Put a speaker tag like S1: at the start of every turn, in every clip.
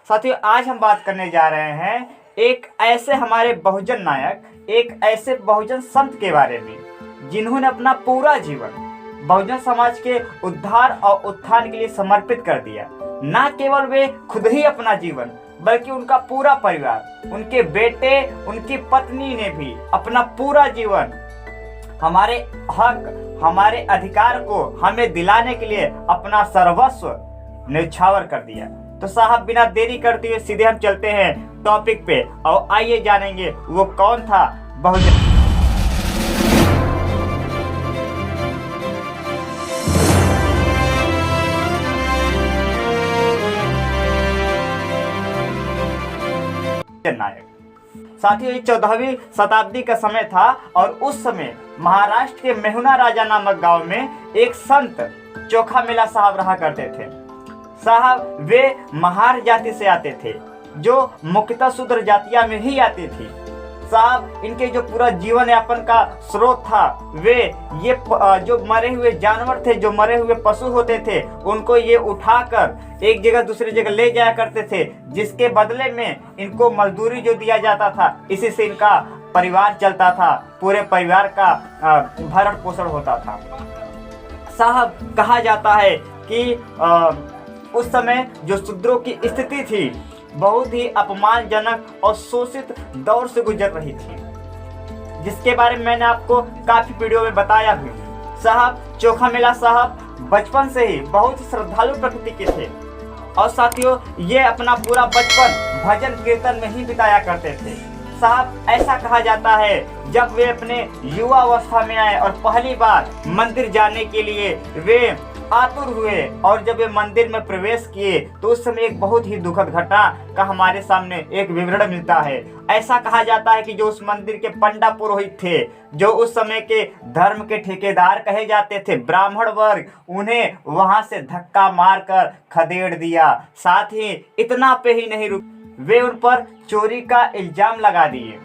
S1: साथियों, आज हम बात करने जा रहे हैं एक ऐसे हमारे बहुजन नायक, एक ऐसे बहुजन संत के बारे में जिन्होंने अपना पूरा जीवन बहुजन समाज के उद्धार और उत्थान के लिए समर्पित कर दिया। न केवल वे खुद ही अपना जीवन, बल्कि उनका पूरा परिवार, उनके बेटे, उनकी पत्नी ने भी अपना पूरा जीवन हमारे हक, हमारे अधिकार को हमें दिलाने के लिए अपना सर्वस्व न्यौछावर कर दिया। तो साहब, बिना देरी करते हुए सीधे हम चलते हैं टॉपिक पे और आइए जानेंगे वो कौन था बहुजन नायक। साथियों, ये 14वीं शताब्दी का समय था और उस समय महाराष्ट्र के मेहुना राजा नामक गांव में एक संत चोखा मेला साहब रहा करते थे। साहब, वे महार जाति से आते थे, जो मुख्यतः शूद्र जातियां में ही आती थी। साहब, इनके जो पूरा जीवन यापन का स्रोत था, वे ये जो मरे हुए जानवर थे, जो मरे हुए पशु होते थे, उनको ये उठाकर एक जगह दूसरी जगह ले जाया करते थे, जिसके बदले में इनको मजदूरी जो दिया जाता था, इसी से इनका परिवार चलता था, पूरे परिवार का भरण पोषण होता था। साहब, कहा जाता है कि उस समय जो शूद्रों की स्थिति थी बहुत ही अपमानजनक और शोषित दौर से गुजर रही थी, जिसके बारे में मैंने आपको काफी वीडियो में बताया भी। साहब, चोखा मेला साहब बचपन से ही बहुत ही श्रद्धालु प्रकृति के थे और साथियों, ये अपना पूरा बचपन भजन कीर्तन में ही बिताया करते थे। साहब, ऐसा कहा जाता है जब वे अपने युवा अवस्था में आए और पहली बार मंदिर जाने के लिए वे आतुर हुए और जब वे मंदिर में प्रवेश किए तो उस समय एक बहुत ही दुखद घटना का हमारे सामने एक विवरण मिलता है। ऐसा कहा जाता है कि जो उस मंदिर के पंडा पुरोहित थे, जो उस समय के धर्म के ठेकेदार कहे जाते थे, ब्राह्मण वर्ग, उन्हें वहां से धक्का मारकर खदेड़ दिया। साथ ही इतना पे ही नहीं रुक, वे उन पर चोरी का इल्जाम लगा दिए,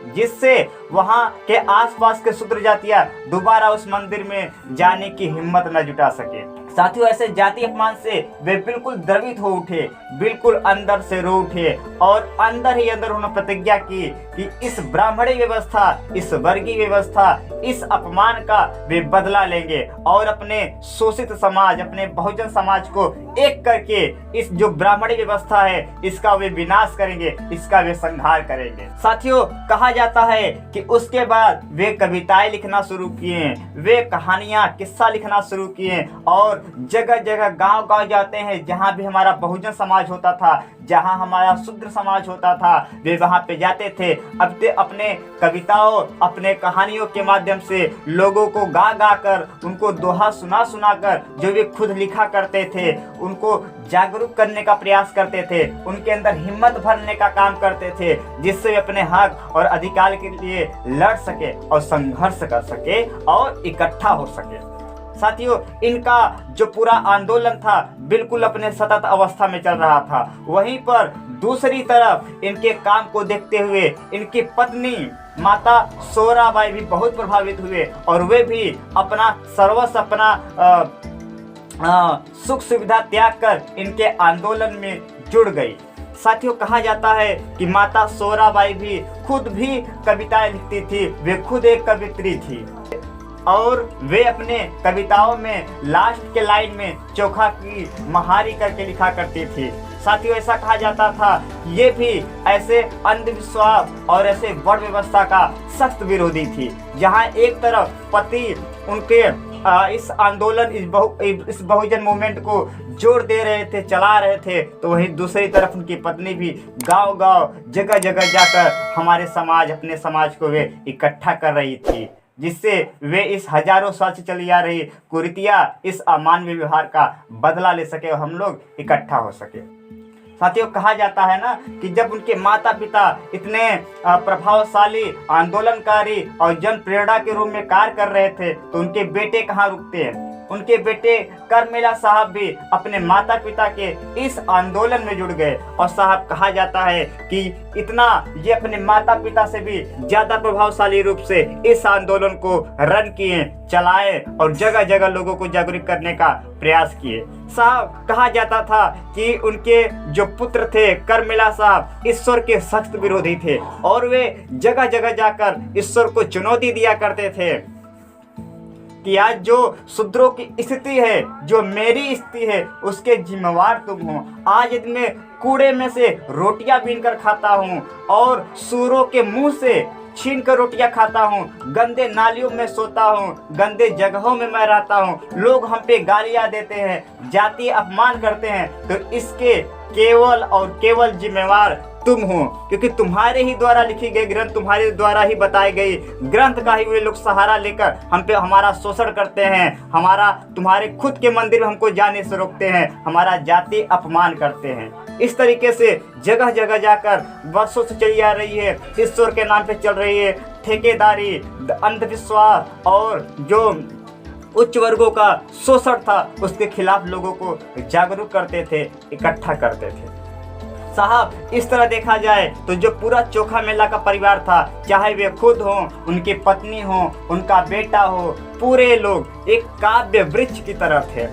S1: जिससे वहां के आसपास के शूद्र जातियां दोबारा उस मंदिर में जाने की हिम्मत न जुटा सके। साथियों, ऐसे जाति अपमान से वे बिल्कुल द्रवित हो उठे, बिल्कुल अंदर से रो उठे और अंदर ही अंदर उन्होंने प्रतिज्ञा की कि इस ब्राह्मणी व्यवस्था, इस वर्गीय व्यवस्था, इस अपमान का वे बदला लेंगे और अपने शोषित समाज, अपने बहुजन समाज को एक करके इस जो ब्राह्मणी व्यवस्था है इसका वे विनाश करेंगे, इसका वे संहार करेंगे। साथियों, कहा जाता है कि उसके बाद वे कविताएं लिखना शुरू किए, वे कहानियां, किस्सा लिखना शुरू किए और जगह जगह गांव गांव जाते हैं जहां भी हमारा बहुजन समाज होता था, जहां हमारा शूद्र समाज होता था, वे वहां पे जाते थे। अब अपने कविताओं, अपने कहानियों के माध्यम से लोगों को गा गा कर, उनको दोहा सुना सुना कर जो वे खुद लिखा करते थे, उनको जागरूक करने का प्रयास करते थे, उनके अंदर हिम्मत भरने का काम करते थे, जिससे वे अपने हक और अधिकार के लिए लड़ सके और संघर्ष कर सके और इकट्ठा हो सके। साथियों, इनका जो पूरा आंदोलन था बिल्कुल अपने सतत अवस्था में चल रहा था। वहीं पर दूसरी तरफ इनके काम को देखते हुए इनकी पत्नी माता सोराबाई भी बहुत प्रभावित हुए और वे भी अपना सर्वस्व, अपना सुख सुविधा त्याग कर इनके आंदोलन में जुड़ गई। साथियों, कहा जाता है कि माता सोराबाई भी खुद भी कविताएं लिखती थी, वे खुद एक कवित्री थी और वे अपने कविताओं में लास्ट के लाइन में चोखा की महारी करके लिखा करती थी। साथियों, ऐसा कहा जाता था ये भी ऐसे अंधविश्वास और ऐसे वर्ण व्यवस्था का सख्त विरोधी थी, जहां एक तरफ पति उनके इस आंदोलन, इस बहुजन मूवमेंट को जोर दे रहे थे, चला रहे थे, तो वहीं दूसरी तरफ उनकी पत्नी भी गांव गांव, जगह जगह जाकर हमारे समाज, अपने समाज को वे इकट्ठा कर रही थी, जिससे वे इस हजारों साल से चली आ रही कुरीतियां, इस अमानवीय व्यवहार का बदला ले सके और हम लोग इकट्ठा हो सके। साथियों, कहा जाता है ना कि जब उनके माता पिता इतने प्रभावशाली, आंदोलनकारी और जन प्रेरणा के रूप में कार्य कर रहे थे, तो उनके बेटे कहाँ रुकते हैं। उनके बेटे कर्मिला साहब भी अपने माता पिता के इस आंदोलन में जुड़ गए और साहब कहा जाता है कि इतना ये अपने माता पिता से भी ज्यादा प्रभावशाली रूप से इस आंदोलन को रन किए, चलाए और जगह जगह लोगों को जागरूक करने का प्रयास किए। साहब कहा जाता था कि उनके जो पुत्र थे कर्मिला साहब ईश्वर के सख्त विरोधी थे और वे जगह जगह जाकर ईश्वर को चुनौती दिया करते थे कि आज जो शूद्रों की स्थिति है, जो मेरी स्थिति है, उसके जिम्मेवार तुम हो। आज मैं कूड़े में से रोटियां बीन कर खाता हूँ और सूरों के मुंह से छीन कर रोटियां खाता हूँ, गंदे नालियों में सोता हूँ, गंदे जगहों में मैं रहता हूँ, लोग हम पे गालियां देते हैं, जातीय अपमान करते हैं, तो इसके केवल और केवल जिम्मेवार तुम हो, क्योंकि तुम्हारे ही द्वारा लिखी गई ग्रंथ, तुम्हारे द्वारा ही बताई गई ग्रंथ का ही वे लोग सहारा लेकर हम पे हमारा शोषण करते हैं, हमारा तुम्हारे खुद के मंदिर में हमको जाने से रोकते हैं, हमारा जाति अपमान करते हैं। इस तरीके से जगह जगह जाकर वर्षों से चली आ रही है, ईश्वर के नाम पे चल रही है ठेकेदारी, अंधविश्वास और जो उच्च वर्गों का शोषण था, उसके खिलाफ लोगों को जागरूक करते थे, इकट्ठा करते थे। साहब इस तरह देखा जाए तो जो पूरा चोखा मेला का परिवार था, चाहे वे खुद हों, उनकी पत्नी हो, उनका बेटा हो, पूरे लोग एक काव्य वृक्ष की तरह थे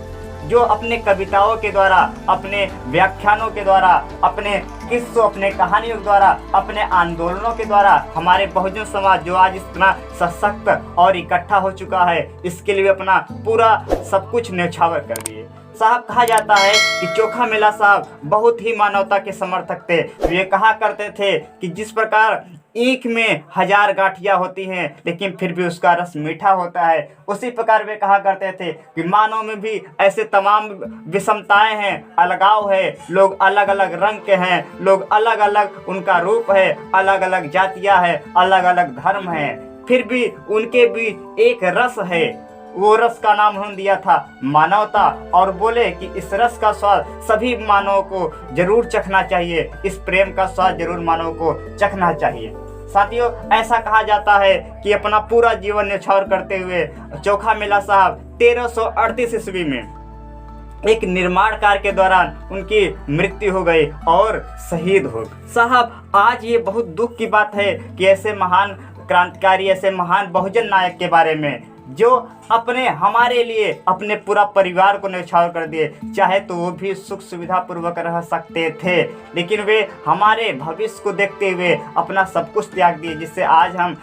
S1: जो अपने कविताओं के द्वारा, अपने व्याख्यानों के द्वारा, अपने किस्सों, अपने कहानियों के द्वारा, अपने आंदोलनों के द्वारा हमारे बहुजन समाज जो आज इतना सशक्त और इकट्ठा हो चुका है, इसके लिए अपना पूरा सब कुछ न्यौछावर कर दिए। साहब कहा जाता है कि चोखा मेला साहब बहुत ही मानवता के समर्थक थे। वे कहा करते थे कि जिस प्रकार ईख में 1000 गांठियाँ होती हैं लेकिन फिर भी उसका रस मीठा होता है, उसी प्रकार वे कहा करते थे कि मानव में भी ऐसे तमाम विषमताएं हैं, अलगाव है, लोग अलग अलग रंग के हैं, लोग अलग अलग उनका रूप है, अलग अलग जातियाँ हैं, अलग अलग धर्म हैं, फिर भी उनके बीच एक रस है। वो रस का नाम उन्होंने दिया था मानवता और बोले कि इस रस का स्वाद सभी मानवों को जरूर चखना चाहिए, इस प्रेम का स्वाद जरूर मानव को चखना चाहिए। साथियों ऐसा कहा जाता है कि अपना पूरा जीवन न्यौछावर करते हुए चोखा मेला साहब 1338 ईस्वी में एक निर्माण कार्य के दौरान उनकी मृत्यु हो गई और शहीद हो गए। साहब आज ये बहुत दुख की बात है कि ऐसे महान क्रांतिकारी, ऐसे महान बहुजन नायक के बारे में जो अपने हमारे लिए अपने पूरा परिवार को न्यौछावर कर दिए, चाहे तो वो भी सुख सुविधा पूर्वक रह सकते थे, लेकिन वे हमारे भविष्य को देखते हुए अपना सब कुछ त्याग दिए, जिससे आज हम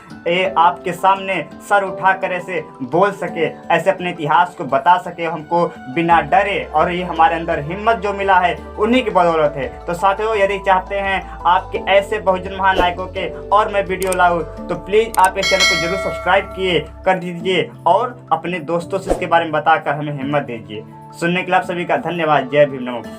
S1: आपके सामने सर उठा कर ऐसे बोल सके, ऐसे अपने इतिहास को बता सके, हमको बिना डरे, और ये हमारे अंदर हिम्मत जो मिला है उन्हीं की बदौलत है। तो साथियों यदि चाहते हैं आपके ऐसे बहुजन महानायकों के और मैं वीडियो लाऊं तो प्लीज़ आप इस चैनल को जरूर सब्सक्राइब कर दीजिए और अपने दोस्तों से इसके बारे में बताकर हमें हिम्मत दीजिए। सुनने के लिए आप सभी का धन्यवाद। जय भीम। नमो।